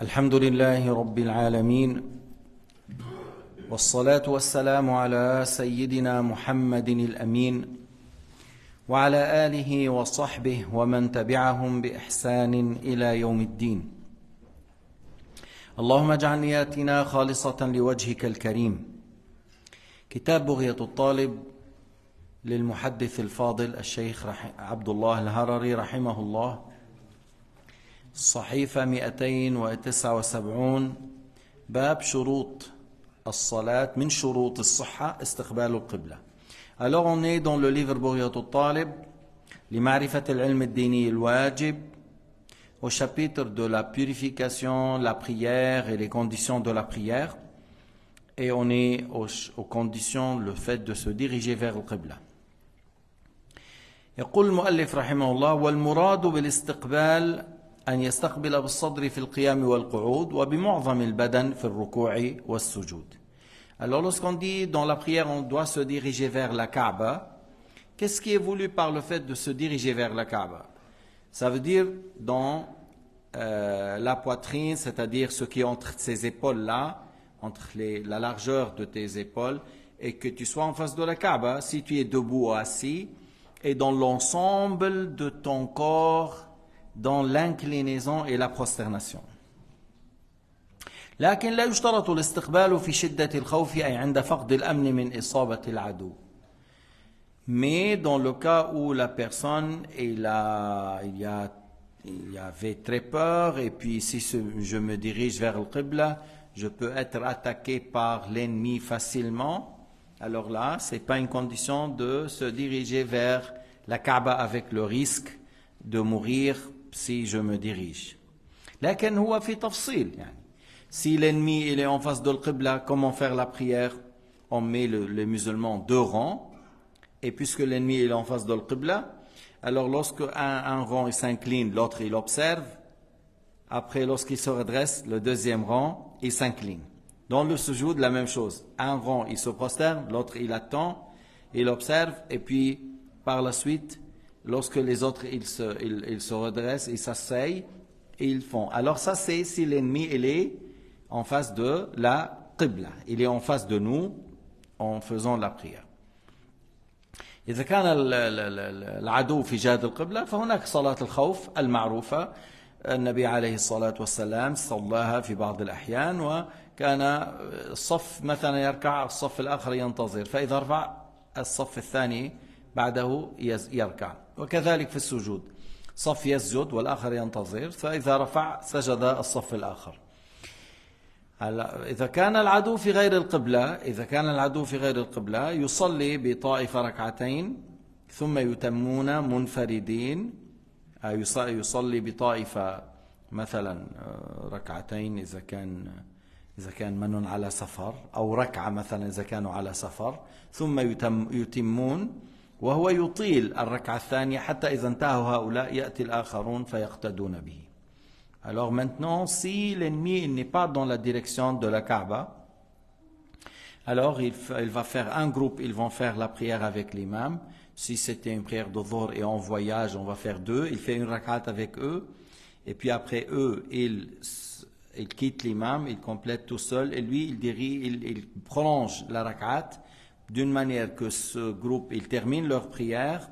الحمد لله رب العالمين والصلاة والسلام على سيدنا محمد الأمين وعلى آله وصحبه ومن تبعهم بإحسان إلى يوم الدين. اللهم اجعل نياتنا خالصة لوجهك الكريم. كتاب بغية الطالب للمحدث الفاضل الشيخ عبد الله الهرري رحمه الله، صحيفة 279، باب شروط الصلاة. من شروط الصحة استقبال القبلة. Alors on est dans le livre بغية الطالب لمعرفة العلم الديني الواجب, au chapitre de la purification, la prière et les conditions de la prière, et on est aux conditions, le fait de se diriger vers le qibla. يقول المؤلف رحمه الله: والمراد بالاستقبال أن يستقبل بالصدر في القيام والقعود وبمعظم البدن في الركوع والسجود. Alors lorsqu'on dit dans la prière on doit se diriger vers la Kaaba, qu'est-ce qui est voulu par le fait de se diriger vers la Kaaba? Ça veut dire dans la poitrine, c'est-à-dire ce qui est entre ces épaules-là, entre la largeur de tes épaules, et que tu sois en face de la Kaaba, si tu es debout ou assis, et dans l'ensemble de ton corps, dans l'inclinaison et la prosternation. لكن لا يشترط الاستقبال في شدة الخوف أي عند فقد الأمن من إصابة العدو. Mais dans le cas où la personne il avait très peur, et puis si je me dirige vers le Qibla, je peux être attaqué par l'ennemi facilement, alors là, ce n'est pas une condition de se diriger vers la Kaaba avec le risque de mourir si je me dirige. لكن هو في تفصيل, يعني si l'ennemi il est en face de l'Qibla, comment faire la prière? On met les musulmans deux rangs, et puisque l'ennemi est en face de l'Qibla, alors lorsque un rang il s'incline, l'autre il observe. Après, lorsqu'il se redresse, le deuxième rang il s'incline. Dans le sujoud, la même chose. Un rang il se prosterne, l'autre il attend, il observe, et puis par la suite, lorsque les autres ils se redressent, ils s'asseyent, et ils font. Alors ça, c'est si l'ennemi il est en face de la Qibla, il est en face de nous en faisant la prière. إذا كان العدو في جهة القبلة فهناك صلاة الخوف المعروفة, النبي عليه الصلاة والسلام صلاها في بعض الأحيان, وكان الصف مثلا يركع, الصف الآخر ينتظر, فإذا رفع الصف الثاني بعده يركع. وكذلك في السجود, صف يسجد والآخر ينتظر, فإذا رفع سجد الصف الآخر. إذا كان العدو في غير القبلة يصلي بطائفة ركعتين ثم يتمون منفردين, يصلي بطائفة مثلا ركعتين إذا كان من على سفر, أو ركعة مثلا إذا كانوا على سفر, ثم يتمون, وهو يطيل الركعة الثانية حتى إذا انتهوا هؤلاء يأتي الآخرون فيقتدون به. Alors maintenant, si l'ennemi n'est pas dans la direction de la Kaaba, alors il va faire un groupe, ils vont faire la prière avec l'imam. Si c'était une prière de Dhuhr et en voyage, on va faire deux. Il fait une rakat avec eux, et puis après eux, il quitte l'imam, il complète tout seul, et lui, il prolonge la rakat d'une manière que ce groupe, ils terminent leur prière,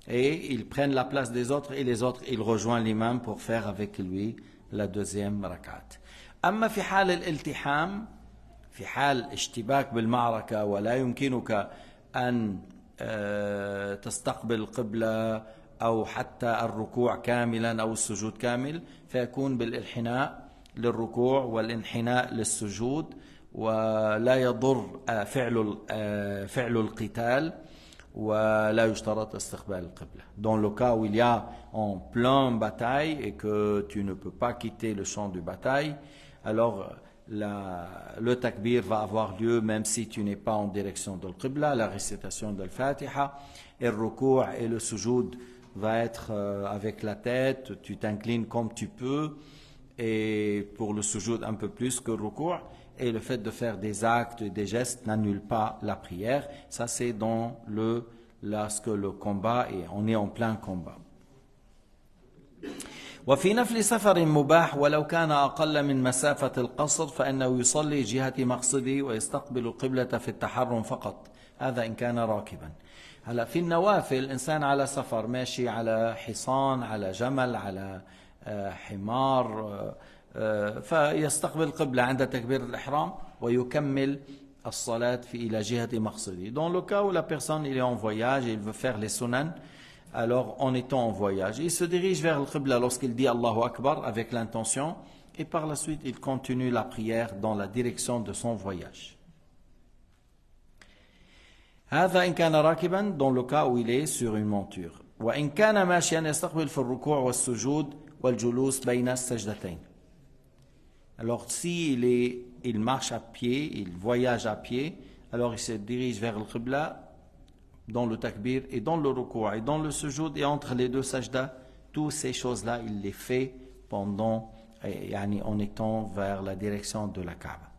et ils prennent la place des autres, et les autres ils rejoignent l'imam pour faire avec lui la deuxième rakat. أما في حال الالتحام, في حال اشتباك بالمعركة ولا يمكنك أن تستقبل القبلة أو حتى الركوع كاملا أو السجود كامل, فيكون بالانحناء للركوع والانحناء للسجود, ولا يضر فعل القتال, ولا يشترط استقبال القبلة. Dans le cas où il y a en pleine bataille et que tu ne peux pas quitter le champ de bataille, alors le takbir va avoir lieu même si tu n'es pas en direction de l'Qibla, la récitation de l'Fatiha, et le ruku' et le sujoud va être avec la tête, tu t'inclines comme tu peux, et pour le sujoud un peu plus que le ruku', et le fait de faire des actes et des gestes n'annule pas la prière. Ça, c'est dans lorsque le combat, et on est en plein combat. وفي نفل سفر مباح ولو كان أقل من مسافة القصر فإنه يصلي جهة مقصده ويستقبل القبلة في التحرم فقط، هذا إن كان راكبا. هلا في النوافل الإنسان على سفر ماشي على حصان، على جمل، على حمار، فيستقبل القبلة عند تكبير الإحرام ويكمل الصلاة إلى جهة مقصده. Dans le cas où la personne il est en voyage et il veut faire les sunan, alors en étant en voyage, il se dirige vers le qibla lorsqu'il dit Allahu Akbar avec l'intention et par la suite il continue la prière dans la direction de son voyage. هذا إن كان راكبا dans le cas où il est sur une monture. وإن كان ماشيا يستقبل في الركوع والسجود والجلوس بين السجدتين. Alors il marche à pied, il voyage à pied, alors il se dirige vers le qibla dans le takbir et dans le ruku' et dans le sujoud et entre les deux sajdas, toutes ces choses-là, il les fait pendant, en étant vers la direction de la Kaaba.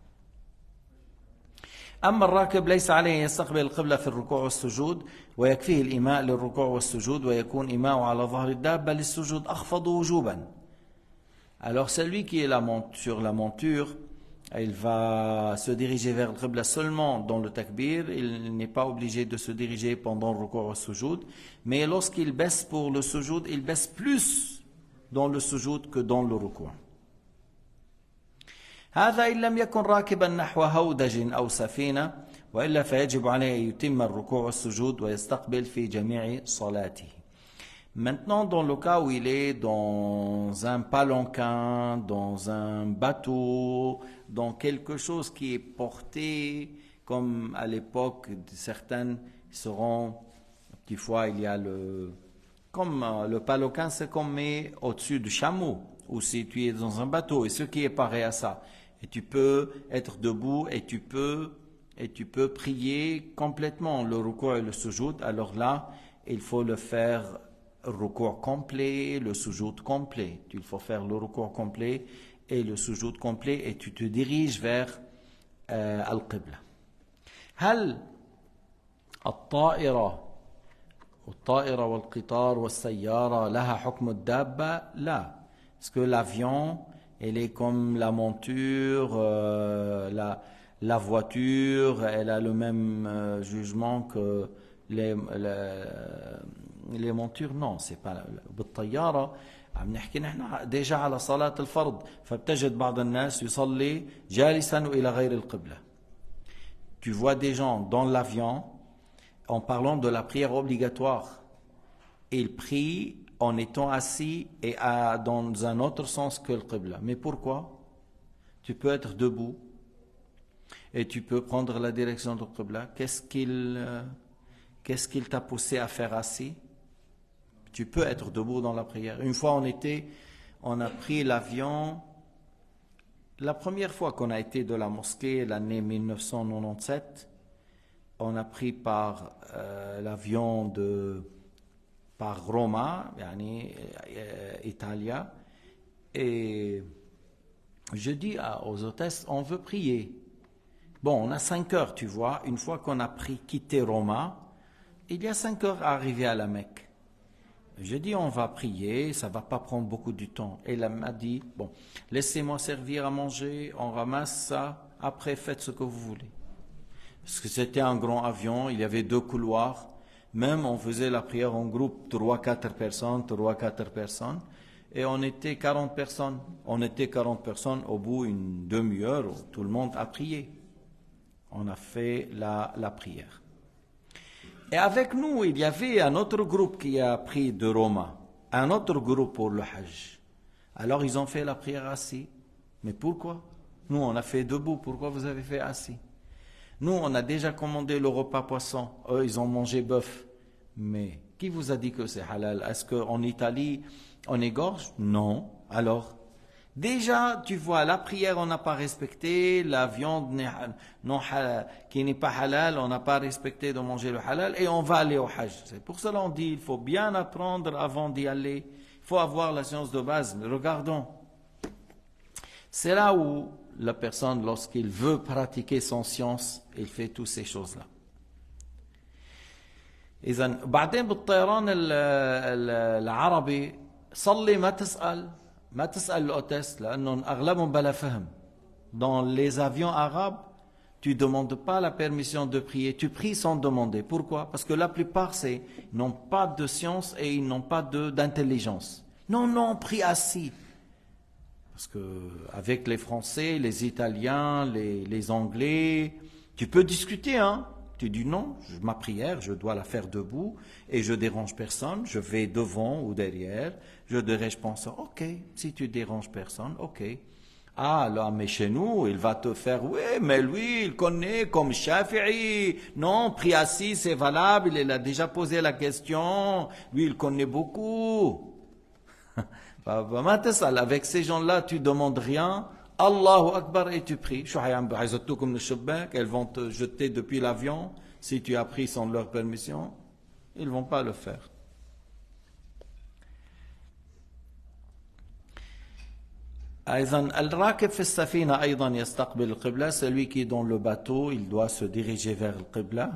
أما الراكب ليس عليه يستقبل القبلة في الركوع والسجود ويكفيه الإيماء للركوع والسجود ويكون إيماءه على ظهر الدابة للسجود أخفض وجوبا. Alors celui qui est sur la monture, il va se diriger vers le qibla seulement dans le takbir, il n'est pas obligé de se diriger pendant le ruku' ou le sujoud, mais lorsqu'il baisse pour le sujoud, il baisse plus dans le sujoud que dans le ruku'. هذا إن لم يكن راكبا نحو هودج أو سفينة وإلا فيجب عليه أن يتم الركوع والسجود ويستقبل في جميع صلاته. Maintenant, dans le cas où il est dans un palanquin, dans un bateau, dans quelque chose qui est porté, comme à l'époque, certaines seront, fois il y a comme le palanquin, c'est comme met au-dessus du chameau, ou si tu es dans un bateau, et ce qui est pareil à ça. Et tu peux être debout et tu peux prier complètement le ruku' et le sujoud. Alors là, il faut le faire ruku' complet, le sujoud complet. Il faut faire le ruku' complet et le sujoud complet et tu te diriges vers al-qibla. هل الطائرة والقطار والسيارة لها حكم الدابة؟ لا. Parce que l'avion, elle est comme la monture, la voiture, elle a le même jugement que les montures. Non, c'est pas. بالطيارة عم نحكي نحن déjà على صلاة الفرض فبتجد بعض الناس يصلي جالسا إلى غير القبلة. Tu vois des gens dans l'avion en parlant de la prière obligatoire. Ils prient en étant assis et dans un autre sens que le qibla. Mais pourquoi? Tu peux être debout et tu peux prendre la direction du qibla. Qu'est-ce qu'il t'a poussé à faire assis? Tu peux être debout dans la prière. Une fois on a pris l'avion, la première fois qu'on a été de la mosquée, l'année 1997, on a pris par l'avion par Roma, Italia, et je dis aux hôtesses, on veut prier. Bon, on a 5 heures, tu vois, une fois qu'on a quitté Roma, il y a 5 heures à arriver à la Mecque. Je dis, on va prier, ça ne va pas prendre beaucoup de temps. Et elle m'a dit, bon, laissez-moi servir à manger, on ramasse ça, après faites ce que vous voulez. Parce que c'était un grand avion, il y avait 2 couloirs, même on faisait la prière en groupe, 3-4 personnes, et on était 40 personnes. On était 40 personnes, au bout d'une demi-heure, tout le monde a prié. On a fait la prière. Et avec nous, il y avait un autre groupe qui a pris de Roma, un autre groupe pour le Hajj. Alors ils ont fait la prière assis. Mais pourquoi? Nous, on a fait debout. Pourquoi vous avez fait assis? Nous, on a déjà commandé le repas poisson. Eux, ils ont mangé bœuf. Mais qui vous a dit que c'est halal? Est-ce qu'en Italie, on égorge? Non. Alors, déjà, tu vois, la prière, on n'a pas respecté, la viande qui n'est pas halal, on n'a pas respecté de manger le halal, et on va aller au Hajj. C'est pour cela qu'on dit, il faut bien apprendre avant d'y aller. Il faut avoir la science de base. Regardons. C'est là où la personne, lorsqu'il veut pratiquer son science, il fait toutes ces choses-là. إذن بعدين بالطيران العربي صلي ما تسأل الهôtesse لأنهم أغلبهم بلا فهم. Dans les avions arabes, tu ne demandes pas la permission de prier, tu pries sans demander. Pourquoi? Parce que la plupart, ils n'ont pas de science et ils n'ont pas d'intelligence. Non, prie assis. Parce que avec les Français, les Italiens, les Anglais, tu peux discuter, hein. Tu dis non, ma prière, je dois la faire debout et je dérange personne, je vais devant ou derrière, je pense, ok, si tu déranges personne, ok. Ah là, mais chez nous, il va te faire, oui, mais lui, il connaît comme Shafi'i, non, prie assis, c'est valable, il a déjà posé la question, lui, il connaît beaucoup. Avec ces gens-là, tu ne demandes rien, Allahu Akbar et tu pries. Elles vont te jeter depuis l'avion si tu as pris sans leur permission. Ils ne vont pas le faire. Celui qui est dans le bateau, il doit se diriger vers le Qibla.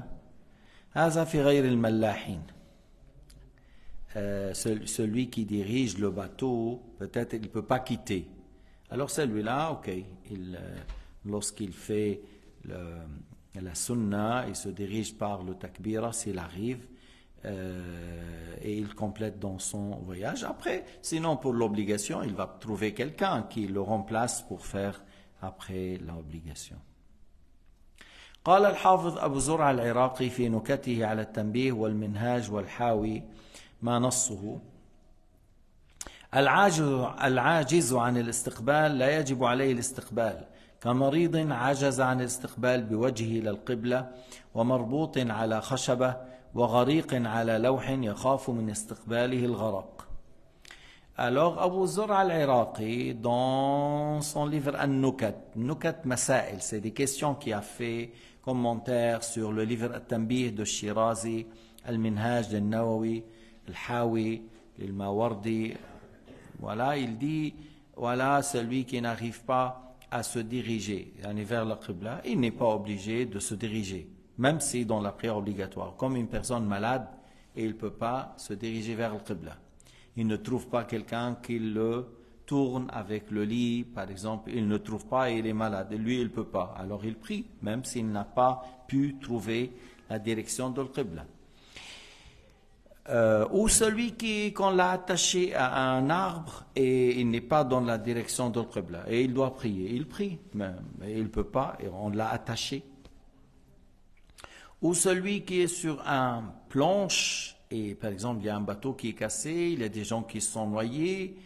Celui qui dirige le bateau, peut-être il ne peut pas quitter. Alors celui-là, ok, lorsqu'il fait la sunna, il se dirige par le takbira s'il arrive et il complète dans son voyage. Après, sinon pour l'obligation, il va trouver quelqu'un qui le remplace pour faire après l'obligation. قال الحافظ أبو زرع العراقي في نكته على التنبيه والمنهاج والحاوي ما نصه العاجز عن الاستقبال لا يجب عليه الاستقبال كمريض عجز عن الاستقبال بوجهه إلى القبلة ومربوط على خشبة وغريق على لوح يخاف من استقباله الغرق. Alors Abu Zur'a al-Iraqi, dans son livre An-Nukat, Nukat Masail, c'est des questions qu'il a fait commentaires sur le livre At-Tanbih de Shirazi, Al-Minhaj de Nawawi, Al-Hawi, Al-Mawardi. Voilà, il dit, voilà, celui qui n'arrive pas à se diriger vers la Qibla, il n'est pas obligé de se diriger, même si dans la prière obligatoire, comme une personne malade, et il ne peut pas se diriger vers le Qibla. Il ne trouve pas quelqu'un qui le tourne avec le lit, par exemple, il ne trouve pas et il est malade, et lui il ne peut pas. Alors il prie, même s'il n'a pas pu trouver la direction de l'Qibla. Ou celui qu'on l'a attaché à un arbre et il n'est pas dans la direction de l'Qibla, et il doit prier, il prie, mais il ne peut pas, et on l'a attaché. Ou celui qui est sur un planche, et par exemple il y a un bateau qui est cassé, il y a des gens qui sont noyés,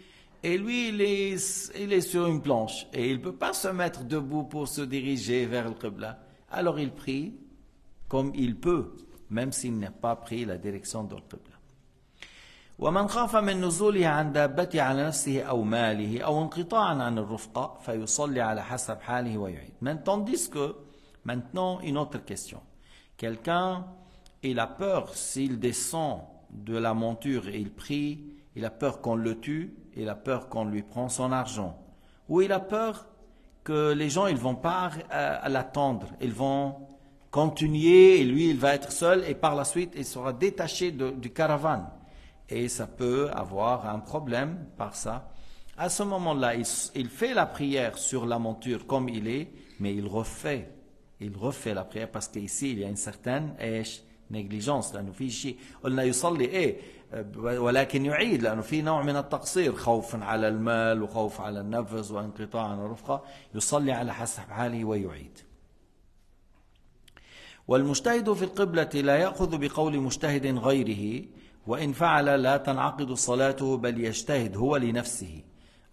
et lui il est sur une planche, et il ne peut pas se mettre debout pour se diriger vers le Qibla. Alors il prie comme il peut, même s'il n'a pas pris la direction de l'Qibla. ومن خاف من نزوله عن دابته على نفسه أو ماله أو انقطاعا عن الرفقة فيصلي على حسب حاله ويعيد. Tandis que, maintenant, une autre question. Quelqu'un, il a peur s'il descend de la monture et il prie, il a peur qu'on le tue, il a peur qu'on lui prenne son argent. Ou il a peur que les gens, ils vont pas l'attendre, ils vont continuer et lui, il va être seul et par la suite, il sera détaché du caravane. Et ça peut avoir un problème par ça. À ce moment-là, il fait la prière sur la monture comme il est, mais il refait la prière parce qu'ici, il y a une certaine négligence. لأنه في شيء قلنا يصلي ولكن يعيد لأنه في نوع من التقصير خوف على المال وخوف على النفس وانقطاع عن الرفقة يصلي على حسب حاله ويعيد. والمجتهد في القبلة لا يأخذ بقول مجتهد غيره وإن فعل لا تنعقد صلاته بل يجتهد هو لنفسه.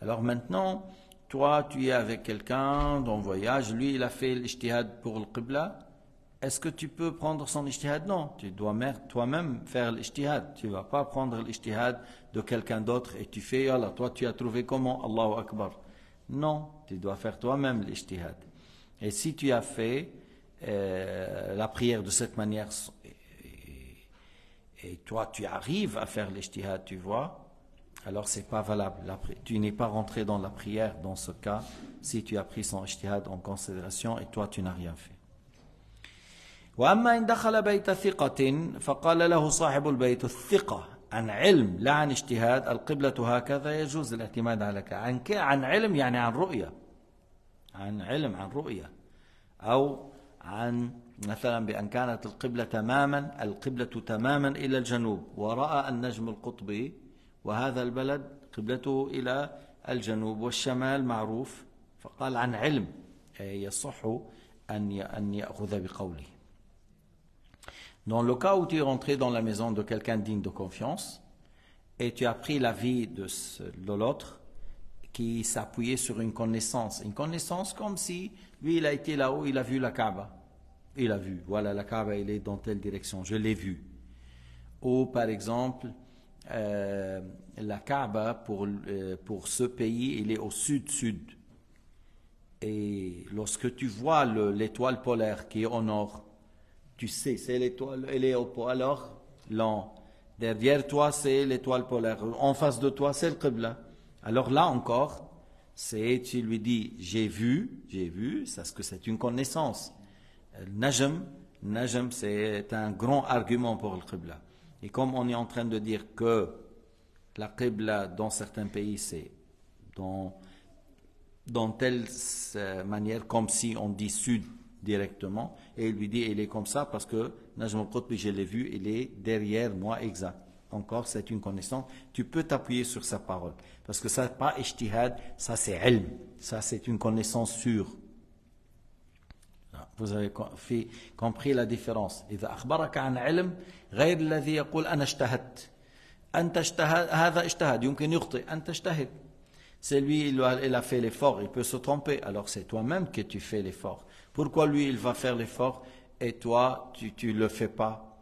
Alors maintenant, toi tu es avec quelqu'un dans le voyage, lui il a fait l'ijtihad pour le qibla. Est-ce que tu peux prendre son ijtihad? Non, tu dois toi-même faire l'ijtihad. Tu ne vas pas prendre l'ijtihad de quelqu'un d'autre et tu fais, Allah, toi tu as trouvé comment? Allahu Akbar. Non, tu dois faire toi-même l'ijtihad. Et si tu as fait la prière de cette manière et toi tu arrives à faire l'ijtihad, tu vois, alors c'est pas valable. Tu n'es pas rentré dans la prière dans ce cas si tu as pris son ijtihad en considération et toi tu n'as rien fait. وأما إن دخل بيت ثقة فقال له صاحب البيت الثقة عن علم لا عن اجتهاد القبلة هكذا يجوز الاعتماد على عن علم يعني عن رؤية، عن علم عن رؤية، أو عن مثلا بأن كانت القبلة تماما إلى الجنوب ورأى النجم القطبي وهذا البلد قبلته إلى الجنوب والشمال معروف، فقال عن علم يصح أن يأخذ بقوله. Dans le cas où tu es rentré dans la maison de quelqu'un digne de confiance et tu as pris l'avis de l'autre qui s'appuyait sur une connaissance comme si lui il a été là-haut, il a vu la Kaaba, il a vu, voilà la Kaaba il est dans telle direction, je l'ai vu. Ou par exemple la Kaaba pour ce pays il est au sud-sud et lorsque tu vois l'étoile polaire qui est au nord, tu sais, c'est l'étoile, elle est au pôle, alors, derrière toi, c'est l'étoile polaire. En face de toi, c'est le Qibla. Alors là encore, tu lui dis, j'ai vu, c'est ce que c'est une connaissance. Najm, c'est un grand argument pour le Qibla. Et comme on est en train de dire que la Qibla, dans certains pays, c'est dans telle manière, comme si on dit sud, directement, et il lui dit il est comme ça parce que Najm al-Qutbi je l'ai vu, il est derrière moi exact. Encore c'est une connaissance, tu peux t'appuyer sur sa parole parce que ça n'est pas ijtihad, ça c'est ilm, ça c'est une connaissance sûre. Vous avez compris la différence. إذا أخبرك عن علم غير الذي يقول أنا اجتهدت أنت اجتهد هذا اجتهد يمكن يخطئ أنت اجتهد. C'est lui, il a fait l'effort, il peut se tromper, alors c'est toi-même que tu fais l'effort. Pourquoi lui, il va faire l'effort et toi, tu ne le fais pas?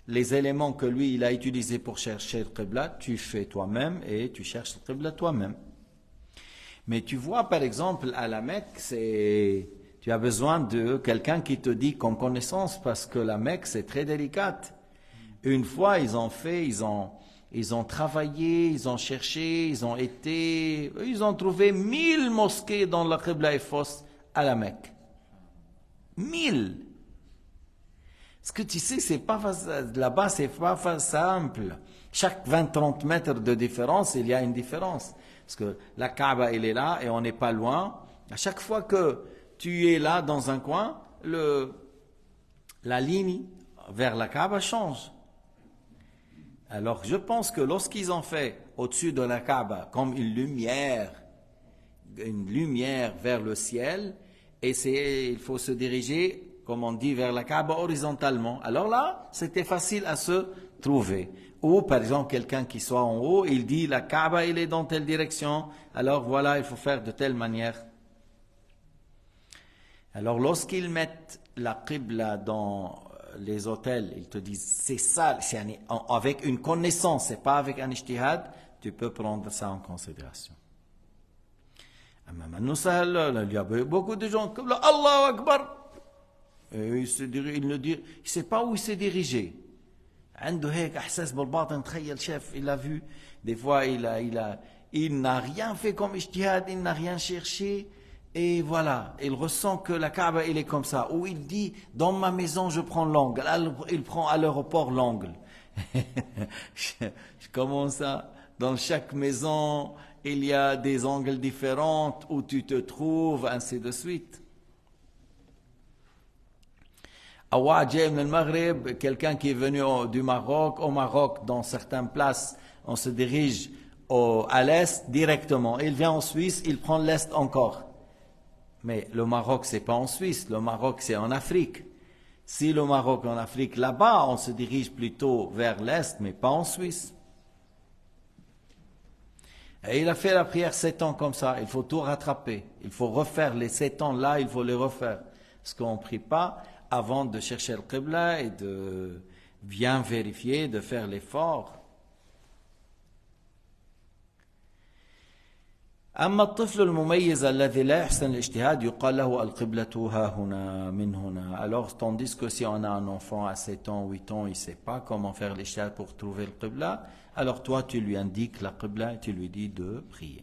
Les éléments que lui, il a utilisés pour chercher le Qibla, tu fais toi-même et tu cherches le Qibla toi-même. Mais tu vois, par exemple, à la Mecque, tu as besoin de quelqu'un qui te dit qu'en connaissance, parce que la Mecque, c'est très délicate. Une fois, ils ont travaillé, ils ont cherché, ils ont trouvé 1000 mosquées dans la Qibla et fausse à la Mecque. 1000. Ce que tu sais, c'est pas là-bas, c'est pas simple. Chaque 20-30 mètres de différence, il y a une différence. Parce que la Kaaba, elle est là et on n'est pas loin. À chaque fois que tu es là dans un coin, la ligne vers la Kaaba change. Alors, je pense que lorsqu'ils ont fait au-dessus de la Kaaba comme une lumière vers le ciel, et il faut se diriger, comme on dit, vers la Kaaba horizontalement. Alors là, c'était facile à se trouver. Ou, par exemple, quelqu'un qui soit en haut, il dit, la Kaaba, il est dans telle direction, alors voilà, il faut faire de telle manière. Alors, lorsqu'ils mettent la Qibla dans les hôtels, ils te disent, c'est ça, avec une connaissance, c'est pas avec un ijtihad, tu peux prendre ça en considération. Il y a beaucoup de gens comme Allahu Akbar. Il ne sait pas où il s'est dirigé. Il a vu, des fois il n'a rien fait comme ijtihad, il n'a rien cherché. Et voilà, il ressent que la Kaaba, il est comme ça. Ou il dit, dans ma maison, je prends l'angle. Il prend à l'aéroport l'angle. Comment ça? Dans chaque maison, il y a des angles différents où tu te trouves, ainsi de suite. Quelqu'un qui est venu du Maroc, au Maroc, dans certaines places, on se dirige à l'est directement. Il vient en Suisse, il prend l'est encore. Mais le Maroc, c'est pas en Suisse, le Maroc, c'est en Afrique. Si le Maroc est en Afrique, là-bas, on se dirige plutôt vers l'est, mais pas en Suisse. Et il a fait la prière 7 ans comme ça, il faut tout rattraper. Il faut refaire les 7 ans là, il faut les refaire. Parce qu'on ne prie pas avant de chercher le Qibla et de bien vérifier, de faire l'effort. أما الطفل المميز الذي لا يحسن الاجتهاد يقال له القبلة ها هنا من هنا. Alors, tandis que si on a un enfant à 7 ans, 8 ans, il ne sait pas comment faire l'ijtihad pour trouver le Qibla, alors toi tu lui indiques la Qibla et tu lui dis de prier.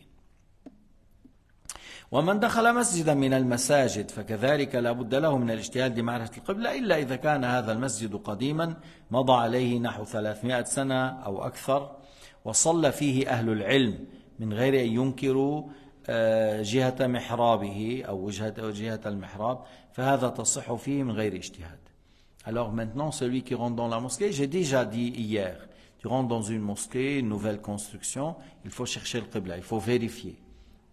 ومن دخل مسجدا من المساجد فكذلك لا بد له من الاجتهاد لمعرفة القبلة إلا إذا كان هذا المسجد قديما مضى عليه نحو 300 سنة أو أكثر وصلى فيه أهل العلم من غير أن ينكروا جهة محرابه أو جهة المحراب فهذا تصح فيه من غير اجتهاد. Alors maintenant, celui qui rentre dans la mosquée, j'ai déjà dit hier, tu rentres dans une mosquée, une nouvelle construction, il faut chercher le qibla, il faut vérifier.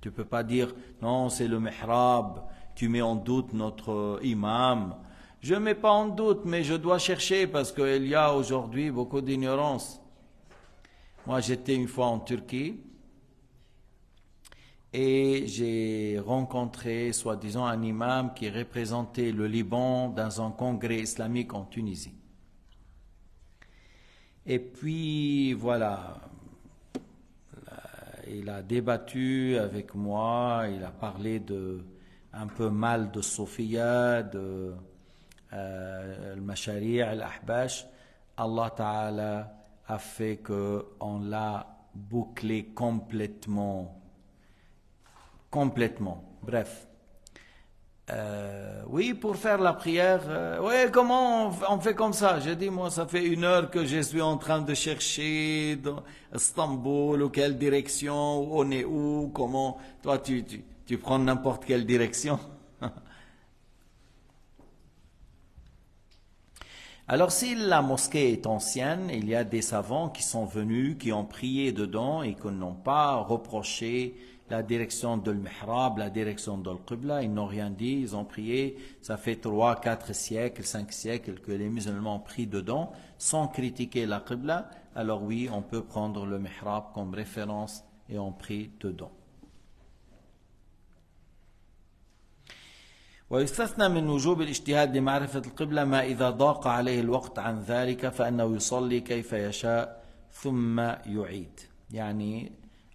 Tu ne peux pas dire, non, c'est le mihrab, tu mets en doute notre imam. Je ne mets pas en doute, mais je dois chercher parce qu'il y a aujourd'hui beaucoup d'ignorance. Moi, j'étais une fois en Turquie et j'ai rencontré, soi-disant, un imam qui représentait le Liban dans un congrès islamique en Tunisie. Et puis, voilà, il a débattu avec moi, il a parlé un peu mal de Sophia, de Al-Mashari' Al-Ahbash. Allah Ta'ala a fait qu'on l'a bouclé complètement. Bref. Oui, pour faire la prière, oui, comment on fait comme ça? J'ai dit, moi, ça fait 1 heure que je suis en train de chercher dans Istanbul, ou quelle direction, on est où, comment. Toi, tu prends n'importe quelle direction. Alors, si la mosquée est ancienne, il y a des savants qui sont venus, qui ont prié dedans et qui n'ont pas reproché la direction de l'mihrab, la direction de l'qibla, ils n'ont rien dit, ils ont prié, ça fait 3, 4 siècles, 5 siècles que les musulmans prient dedans, sans critiquer la qibla, alors oui, on peut prendre le mihrab comme référence et on prie dedans. ويستثنى من وجوب الاجتهاد لمعرفة القبلة ما إذا ضاق عليه الوقت عن ذلك فإنه يصلي كيف يشاء ثم يعيد. يعني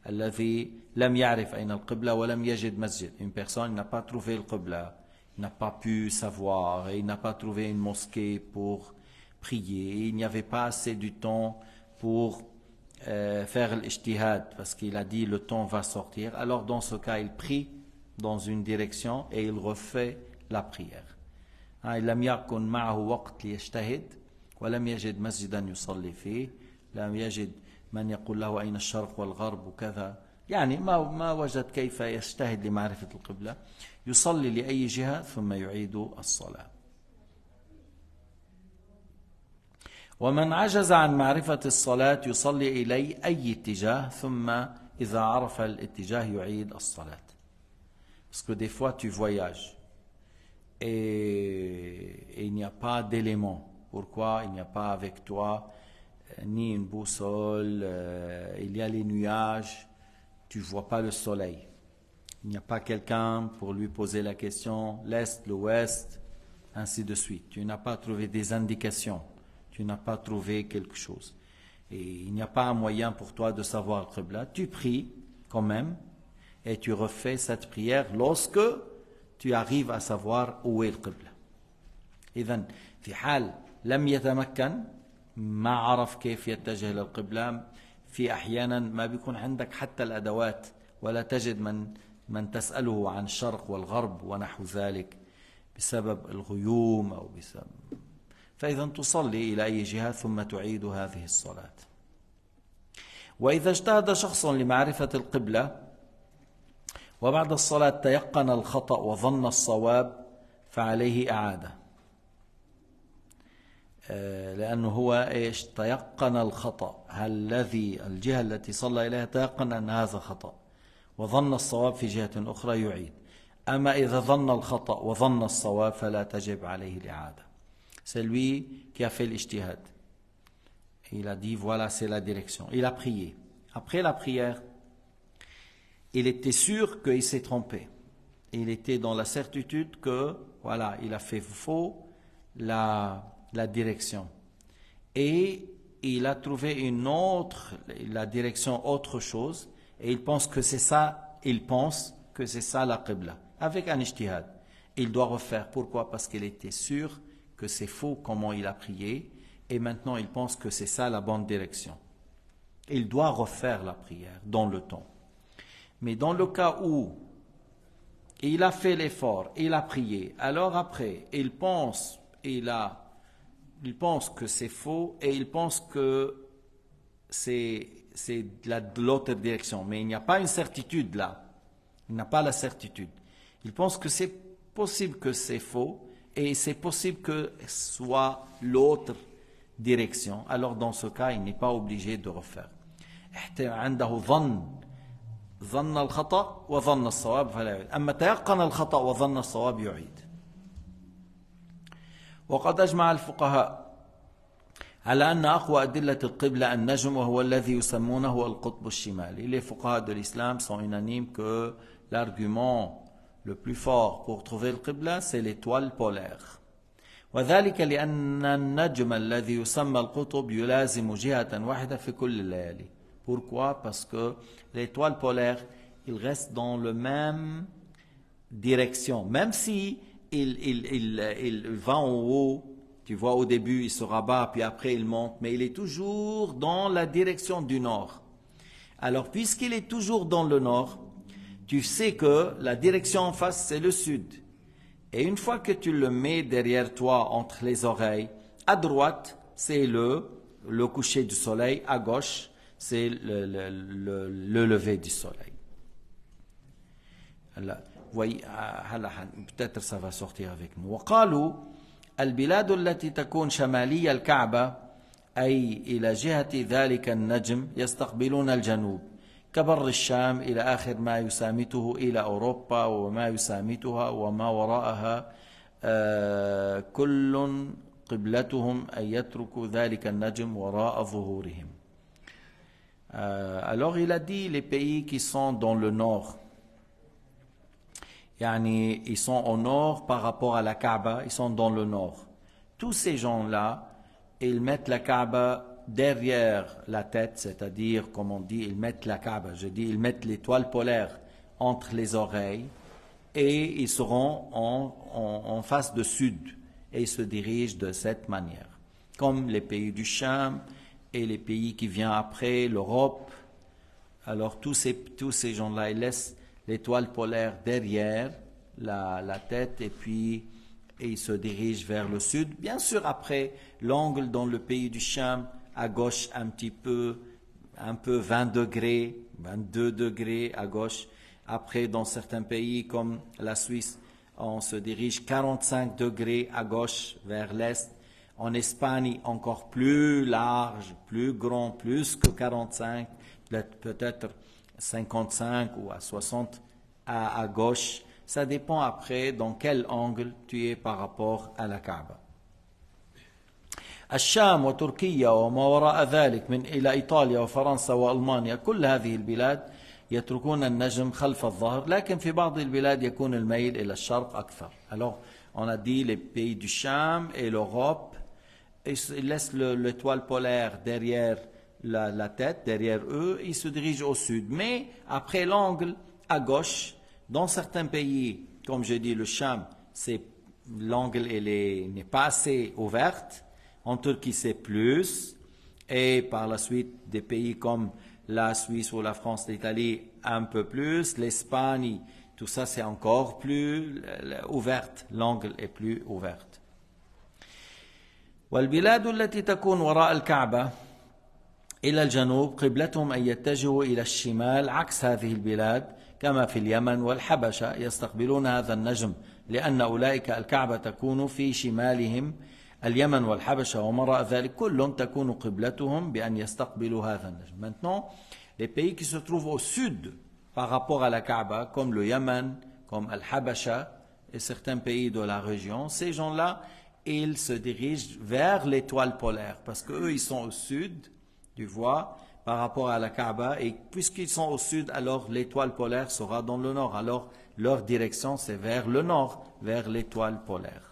الذي لم يعرف أين القبلة ولم يجد مسجد. Une personne n'a pas trouvé le qibla, n'a pas pu savoir, il n'a pas trouvé une mosquée pour prier, il n'y avait pas assez du temps pour faire l'ijtihad parce qu'il a dit le temps va sortir. Alors dans ce cas, il prie dans une direction et il refait la prière. لم يكن معه وقت ليجتهد ولم يجد مسجدا يصلي فيه لم يجد من يقول له أين الشرق والغرب وكذا يعني ما وجد كيف يجتهد لمعرفة القبلة يصلي لأي جهة ثم يعيد الصلاة. ومن عجز عن معرفة الصلاة يصلي إلي أي اتجاه ثم إذا عرف الاتجاه يعيد الصلاة. Parce que des fois tu voyages et il n'y a pas d'éléments. Pourquoi il n'y a pas avec toi ni une boussole, il y a les nuages, tu ne vois pas le soleil. Il n'y a pas quelqu'un pour lui poser la question, l'est, l'ouest, ainsi de suite. Tu n'as pas trouvé des indications, tu n'as pas trouvé quelque chose. Et il n'y a pas un moyen pour toi de savoir le qibla. Tu pries quand même et tu refais cette prière lorsque tu arrives à savoir où est le qibla. إذن في حال لم يتمكن ما عرف كيف يتجه للقبلة في أحيانا ما بيكون عندك حتى الأدوات ولا تجد من تسأله عن الشرق والغرب ونحو ذلك بسبب الغيوم أو بسبب فإذا تصلي إلى أي جهة ثم تعيد هذه الصلاة. وإذا اجتهد شخص لمعرفة القبلة وبعد الصلاة تيقن الخطأ وظن الصواب فعليه إعادة. لأنه هو إيش تيقن الخطأ الجهة التي صلى إليها تيقن أن هذا خطأ وظن الصواب في جهة أخرى يعيد. أما إذا ظن الخطأ وظن الصواب فلا تجب عليه الإعادة. C'est lui qui a fait l'ijtihad. Il a dit voilà c'est la direction. Il a prié. Après la prière, il était sûr qu'il s'est trompé. Il était dans la certitude que voilà il a fait faux la direction. Et il a trouvé la direction autre chose, et il pense que c'est ça la qibla, avec un ijtihad. Il doit refaire. Pourquoi? Parce qu'il était sûr que c'est faux comment il a prié, et maintenant il pense que c'est ça la bonne direction. Il doit refaire la prière dans le temps. Mais dans le cas où il a fait l'effort, il a prié. Alors après, il pense que c'est faux et il pense que c'est de l'autre direction. Mais il n'y a pas une certitude là. Il n'a pas la certitude. Il pense que c'est possible que c'est faux et c'est possible que ce soit l'autre direction. Alors dans ce cas, il n'est pas obligé de refaire. عنده ظن الخطأ وظن الصواب فلا يعيد. أما تيقن الخطأ وظن الصواب يعيد. وقد أجمع الفقهاء على أن أقوى أدلة القبلة النجم وهو الذي يسمونه القطب الشمالي. Les fuqaha de l'islam sont unanimes que l'argument le plus fort pour trouver le qibla c'est l'étoile polaire. وذلك لأن النجم الذي يسمى القطب يلازم جهة واحدة في كل الليالي. Pourquoi? Parce que l'étoile polaire, il reste dans la même direction. Même si il va en haut, tu vois au début il se rabat, puis après il monte, mais il est toujours dans la direction du nord. Alors puisqu'il est toujours dans le nord, tu sais que la direction en face c'est le sud. Et une fois que tu le mets derrière toi entre les oreilles, à droite c'est le coucher du soleil, à gauche c'est le lever du soleil. Voyez, peut-être ça va sortir avec nous. وقالوا البلاد التي تكون شمالية الكعبة أي إلى جهة ذلك النجم يستقبلون الجنوب كبر الشام إلى آخر ما يسامته إلى أوروبا وما يسامتها وما وراءها كل قبلتهم أن يتركوا ذلك النجم وراء ظهورهم. Alors il a dit les pays qui sont dans le nord, yani, ils sont au nord par rapport à la Kaaba, ils sont dans le nord. Tous ces gens-là, ils mettent la Kaaba derrière la tête, c'est-à-dire, comme on dit, ils mettent la Kaaba, ils mettent l'étoile polaire entre les oreilles et ils seront en face de sud et ils se dirigent de cette manière. Comme les pays du Cham et les pays qui viennent après, l'Europe. Alors tous ces gens-là, ils laissent l'étoile polaire derrière la tête et puis ils se dirigent vers le sud. Bien sûr, après, l'angle dans le pays du Cham, à gauche un peu 20 degrés, 22 degrés à gauche. Après, dans certains pays comme la Suisse, on se dirige 45 degrés à gauche vers l'est. En Espagne, encore plus large, plus grand, plus que 45, peut-être 55 ou à 60 à gauche. Ça dépend après dans quel angle tu es par rapport à la Kaaba. الشام وتركيا وما وراء ذلك من إلى إيطاليا وفرنسا وألمانيا كل هذه البلاد يتركون النجم خلف الظهر لكن في بعض البلاد يكون الميل إلى الشرق أكثر. Alors, on a dit les pays du Cham et l'Europe, ils laissent l'étoile polaire derrière la tête, derrière eux, ils se dirigent au sud. Mais après l'angle à gauche, dans certains pays, comme je dis, le Cham, l'angle n'est pas assez ouverte. En Turquie, c'est plus. Et par la suite, des pays comme la Suisse ou la France, l'Italie, un peu plus. L'Espagne, tout ça, c'est encore plus ouverte. L'angle est plus ouverte. والبلاد التي تكون وراء الكعبة إلى الجنوب قبلتهم أن يتجهوا إلى الشمال عكس هذه البلاد كما في اليمن والحبشة يستقبلون هذا النجم لأن أولئك الكعبة تكون في شمالهم اليمن والحبشة وما وراء ذلك كلهم تكون قبلتهم بأن يستقبلوا هذا النجم. Maintenant, les pays qui se trouvent au sud par rapport à la Kaaba, comme le Yémen, comme Al-Habasha et certains pays de la région, ces gens-là, ils se dirigent vers l'étoile polaire parce qu'eux, ils sont au sud, tu vois, par rapport à la Kaaba, et puisqu'ils sont au sud, alors l'étoile polaire sera dans le nord. Alors, leur direction, c'est vers le nord, vers l'étoile polaire.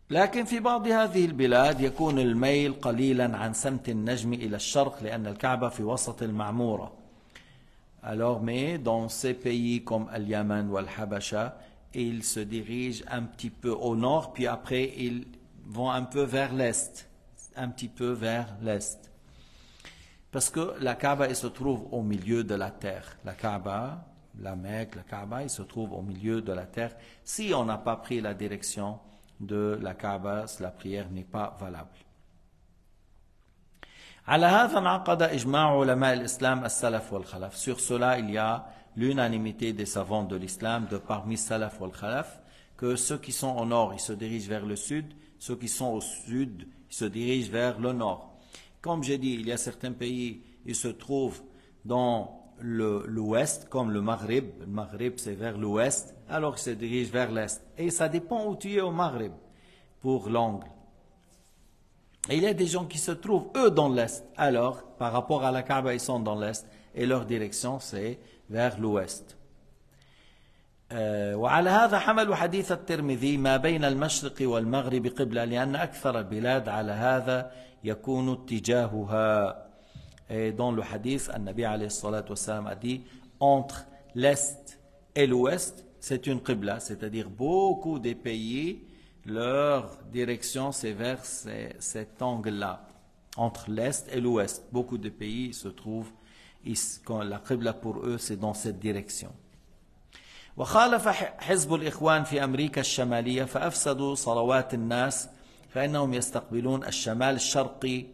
لكن في بعض هذه البلاد يكون الميل قليلا عن سمت النجم إلى الشرق لأن الكعبة في وسط المعمورة. Alors, mais dans ces pays comme le Yémen ou Al-Habasha, ils se dirigent un petit peu au nord, puis après ils vont un peu vers l'est, un petit peu vers l'est. Parce que la Kaaba, elle se trouve au milieu de la terre. La Kaaba, la Mecque, la Kaaba, il se trouve au milieu de la terre. Si on n'a pas pris la direction de la Kaaba, la prière n'est pas valable. على هذا انعقد إجماع علماء الإسلام السلف والخلف. Sur cela, il y a l'unanimité des savants de l'islam, de parmi Salaf wal Khalaf, que ceux qui sont au nord, ils se dirigent vers le sud, ceux qui sont au sud, ils se dirigent vers le nord. Comme j'ai dit, il y a certains pays, ils se trouvent dans l'ouest, comme le Maghreb. Le Maghreb, c'est vers l'ouest, alors ils se dirigent vers l'est. Et ça dépend où tu es au Maghreb, pour l'angle. Et il y a des gens qui se trouvent, eux, dans l'est. Alors, par rapport à la Kaaba, ils sont dans l'est, et leur direction, c'est vers l'ouest. وعلى هذا حملوا حديث الترمذي ما بين المشرق والمغرب قبلة لأن أكثر البلاد على هذا يكون اتجاهها. Et dans le hadith, النبي عليه الصلاة والسلام a dit entre l'est et l'ouest, c'est une qibla, c'est-à-dire beaucoup des pays, leur direction c'est vers cet angle-là, entre l'est et l'ouest. Beaucoup de pays se trouvent, quand la qibla pour eux c'est dans cette direction. وخالف حزب الإخوان في أمريكا الشمالية فأفسدوا صلوات الناس فإنهم يستقبلون الشمال الشرقي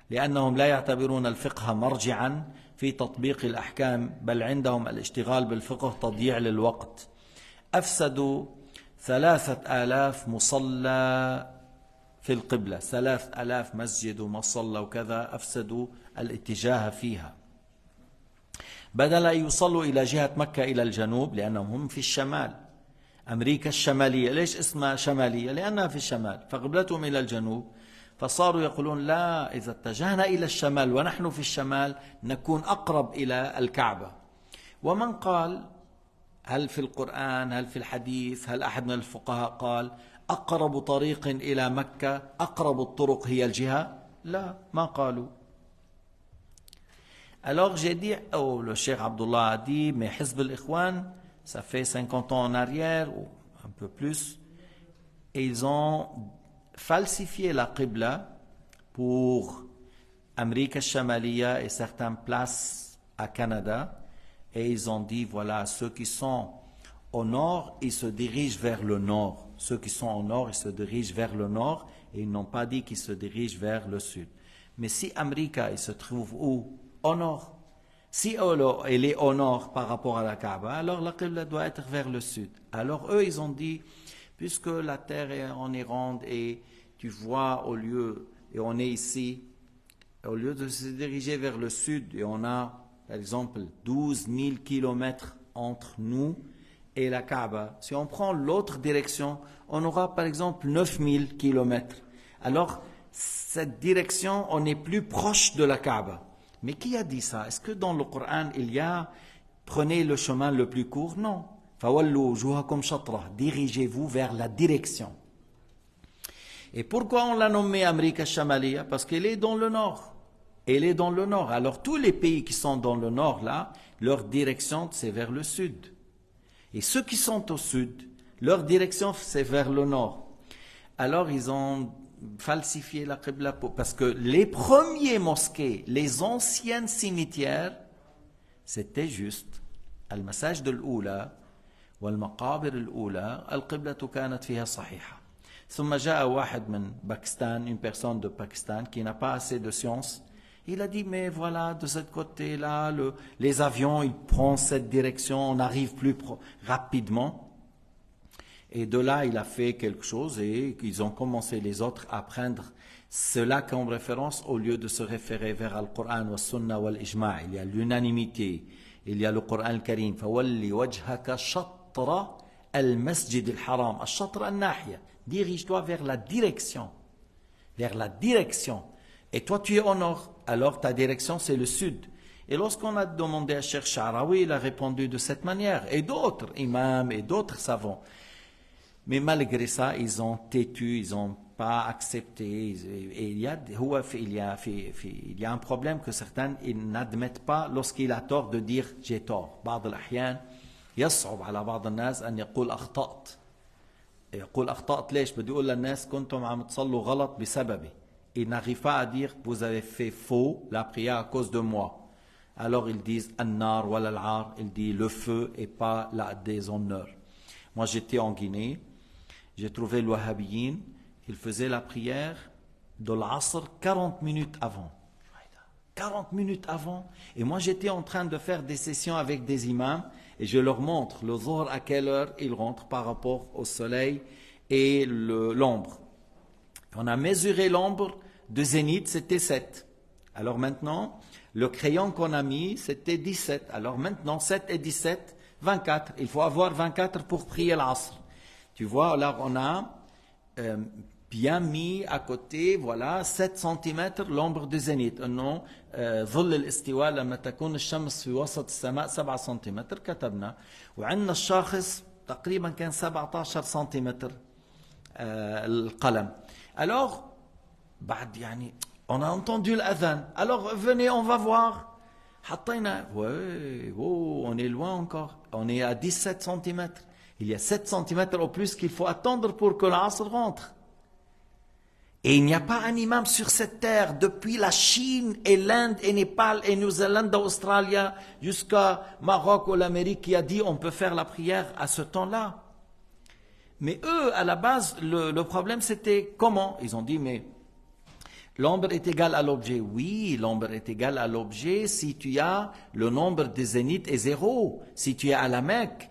لأنهم لا يعتبرون الفقه مرجعا في تطبيق الأحكام بل عندهم الاشتغال بالفقه تضييع للوقت. أفسدوا 3000 مصلى في القبلة، 3000 مسجد ومصلى وكذا، أفسدوا الاتجاه فيها بدل أن يصلوا إلى جهة مكة إلى الجنوب لأنهم هم في الشمال. أمريكا الشمالية ليش اسمها شمالية؟ لأنها في الشمال، فقبلتهم إلى الجنوب، فصاروا يقولون لا، إذا اتجهنا إلى الشمال ونحن في الشمال نكون أقرب إلى الكعبة. ومن قال، هل في القرآن، هل في الحديث، هل أحد من الفقهاء قال أقرب طريق إلى مكة، أقرب الطرق هي الجهة؟ لا، ما قالوا. Alors j'ai dit, le Cheikh Abdullah a dit, mais Hizb al-Ikhwan, ça fait 50 ans en arrière, ou un peu plus, et ils ont falsifié la Qibla pour Amérique Chamaliya et certaines places à Canada, et ils ont dit, voilà, ceux qui sont au nord, ils se dirigent vers le nord. Ceux qui sont au nord, ils se dirigent vers le nord, et ils n'ont pas dit qu'ils se dirigent vers le sud. Mais si Amérique, il se trouve où? Au nord. Si elle est au nord par rapport à la Kaaba, alors la Qibla doit être vers le sud. Alors eux, ils ont dit, puisque la terre est ronde et tu vois, et on est ici, au lieu de se diriger vers le sud, et on a, par exemple, 12 000 kilomètres entre nous et la Kaaba, si on prend l'autre direction, on aura, par exemple, 9 000 kilomètres. Alors, cette direction, on est plus proche de la Kaaba. Mais qui a dit ça? Est-ce que dans le Coran, il y a « prenez le chemin le plus court » ? Non. Dirigez-vous vers la direction. Et pourquoi on l'a nommé Amérique Chamaliya? Parce qu'elle est dans le nord. Elle est dans le nord. Alors tous les pays qui sont dans le nord, là, leur direction, c'est vers le sud. Et ceux qui sont au sud, leur direction, c'est vers le nord. Alors ils ont falsifié la Qibla parce que les premiers mosquées, les anciennes cimetières, c'était juste المساجد الأولى والمقابر الأولى القبلة كانت فيها صحيحة. ثم جاء واحد من باكستان, une personne de Pakistan qui n'a pas assez de science. Il a dit, mais voilà, de ce côté-là, les avions, ils prennent cette direction, on arrive plus rapidement. Et de là, il a fait quelque chose et ils ont commencé les autres à prendre cela comme référence au lieu de se référer vers le Coran, le Sunna, le Ijma'. Il y a l'unanimité, il y a le Coran al-Karim. فَوَلِّ وَجْهَكَ شَطْرَ الْمَسْجِدِ الْحَرَامِ الشَّطْرَ النَّاحِيَةِ. Dirige-toi vers la direction. Vers la direction. Et toi, tu es au nord. Alors, ta direction, c'est le sud. Et lorsqu'on a demandé à Cheikh Sha'rawi, il a répondu de cette manière. Et d'autres imams et d'autres savants. Mais malgré ça, ils ont têtu, ils n'ont pas accepté. Et il y a un problème que certains n'admettent pas lorsqu'il a tort de dire « j'ai tort ». بعض الأحيان يصعب على بعض الناس أن يقول أخطأت. يقول أخطأت ليش؟ بده يقول للناس كنتم عم تصلوا غلط بسببي. ils n'arrivent pas à dire vous avez fait faux la prière à cause de moi. Alors ils disent an-nar wal al-ar, il dit le feu et pas la déshonneur. Moi j'étais en Guinée, j'ai trouvé le wahhabiyin, il faisait la prière de l'asr 40 minutes avant. 40 minutes avant. Et moi j'étais en train de faire des sessions avec des imams et je leur montre le zuhr à quelle heure ils rentrent par rapport au soleil et l'ombre. On a mesuré l'ombre de zénith, c'était 7. Alors maintenant, le crayon qu'on a mis, c'était 17. Alors maintenant, 7 et 17, 24. Il faut avoir 24 pour prier l'asr. Tu vois, là on a bien mis à côté, voilà, 7 cm l'ombre de zénith. Non, ظل الاستواء لما تكون الشمس في وسط السماء 7 سم كتبنا. وعندنا الشاخص تقريبا كان 17 سم القلم. Alors, on a entendu l'adhan. Alors, venez, on va voir. Ouais, oh, on est loin encore. On est à 17 cm. Il y a 7 cm au plus qu'il faut attendre pour que l'asr rentre. Et il n'y a pas un imam sur cette terre, depuis la Chine et l'Inde et Népal et Nouvelle-Zélande, Australie, jusqu'à Maroc ou l'Amérique, qui a dit on peut faire la prière à ce temps-là. Mais eux, à la base, le problème c'était comment? Ils ont dit, mais l'ombre est égale à l'objet. Oui, l'ombre est égale à l'objet si tu as le nombre de zénith est 0, si tu es à la Mecque.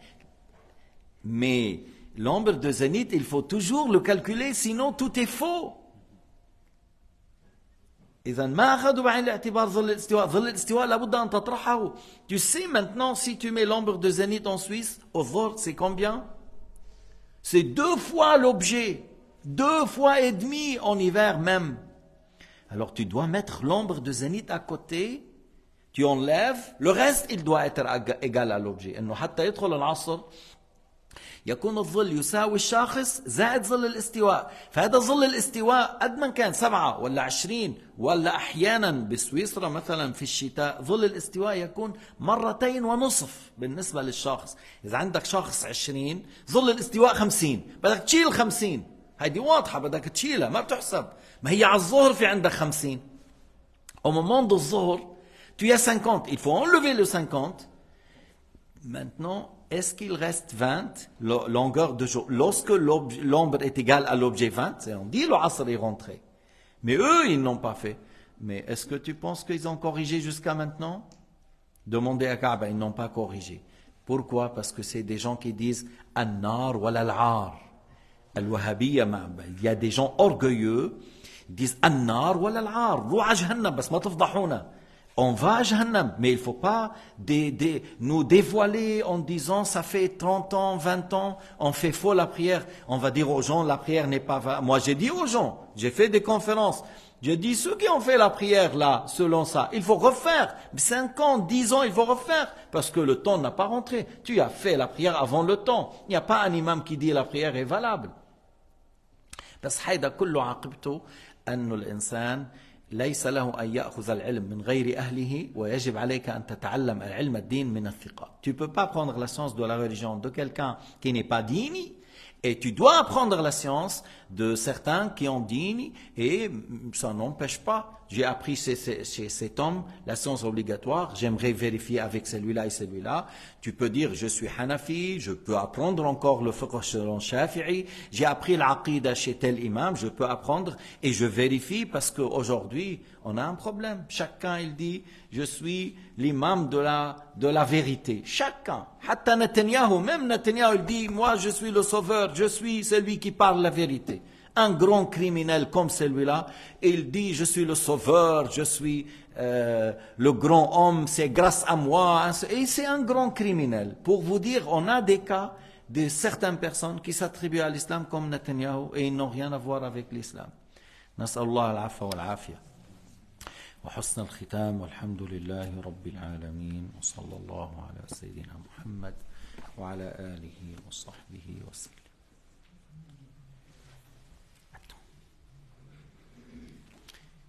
Mais l'ombre de zénith, il faut toujours le calculer, sinon tout est faux. إذا ما أخذوا بعين الاعتبار ظل الاستواء، ظل الاستواء لابد أن تطرحه. Tu sais maintenant, si tu mets l'ombre de zénith en Suisse, au Dhuhr, c'est combien? C'est 2 fois l'objet, 2 fois et demi en hiver même. Alors tu dois mettre l'ombre de zénith à côté, tu enlèves, le reste il doit être égal à l'objet. إنه حتى يدخل العصر يكون الظل يساوي الشاخص زائد ظل الاستواء. فهذا ظل الاستواء قد ما كان 7 ولا 20 ولا أحيانا بسويسرا مثلا في الشتاء ظل الاستواء يكون 2.5 بالنسبة للشاخص. إذا عندك شاخص 20 ظل الاستواء 50 بدك تشيل 50. هيدي واضحة بدك تشيلها ما بتحسب. ما هي على الظهر في عندك 50. Au moment du الظهر tu as 50. Il faut enlever le 50. Maintenant, est-ce qu'il reste 20 longueur de jour? Lorsque l'ombre est égale à l'objet 20, on dit le asr est rentré. Mais eux, ils n'ont pas fait. Mais est-ce que tu penses qu'ils ont corrigé jusqu'à maintenant? Demandez à Kaaba, ils n'ont pas corrigé. Pourquoi? Parce que c'est des gens qui disent An-nar wal al-ar. Al-Wahhabiyya, il y a des gens orgueilleux, ils disent An-nar wal al-ar. Ru'a jahannam, bas ma tafdahuna. On va à Jahannam, mais il ne faut pas nous dévoiler en disant ça fait 30 ans, 20 ans, on fait faux la prière. On va dire aux gens la prière n'est pas vraie. Moi j'ai dit aux gens, j'ai fait des conférences, j'ai dit ceux qui ont fait la prière là, selon ça, il faut refaire. 5 ans, 10 ans, il faut refaire parce que le temps n'a pas rentré. Tu as fait la prière avant le temps. Il n'y a pas un imam qui dit la prière est valable. بس هيدا كله عاقبته أنه الإنسان ليس له أن يأخذ العلم من غير أهله ويجب عليك أن تتعلم العلم الدين من الثقة. Tu ne peux pas prendre la science de la religion de quelqu'un qui n'est pas digne et tu dois apprendre la science de certains qui ont digne et ça n'empêche pas. J'ai appris chez cet homme la science obligatoire, j'aimerais vérifier avec celui-là et celui-là. Tu peux dire je suis Hanafi, je peux apprendre encore le fiqh selon Shafi'i, j'ai appris l'aqida chez tel imam, je peux apprendre et je vérifie parce qu'aujourd'hui on a un problème. Chacun il dit je suis l'imam de la vérité. Chacun. Hatta Netanyahu, même Netanyahu il dit moi je suis le sauveur, je suis celui qui parle la vérité. Un grand criminel comme celui-là, il dit je suis le sauveur, je suis le grand homme, c'est grâce à moi. Et c'est un grand criminel. Pour vous dire, on a des cas de certaines personnes qui s'attribuent à l'islam comme Netanyahu et ils n'ont rien à voir avec l'islam. نسأل الله العفو والعافية وحسن الختام والحمد لله رب العالمين وصلى الله على سيدنا محمد وعلى آله وصحبه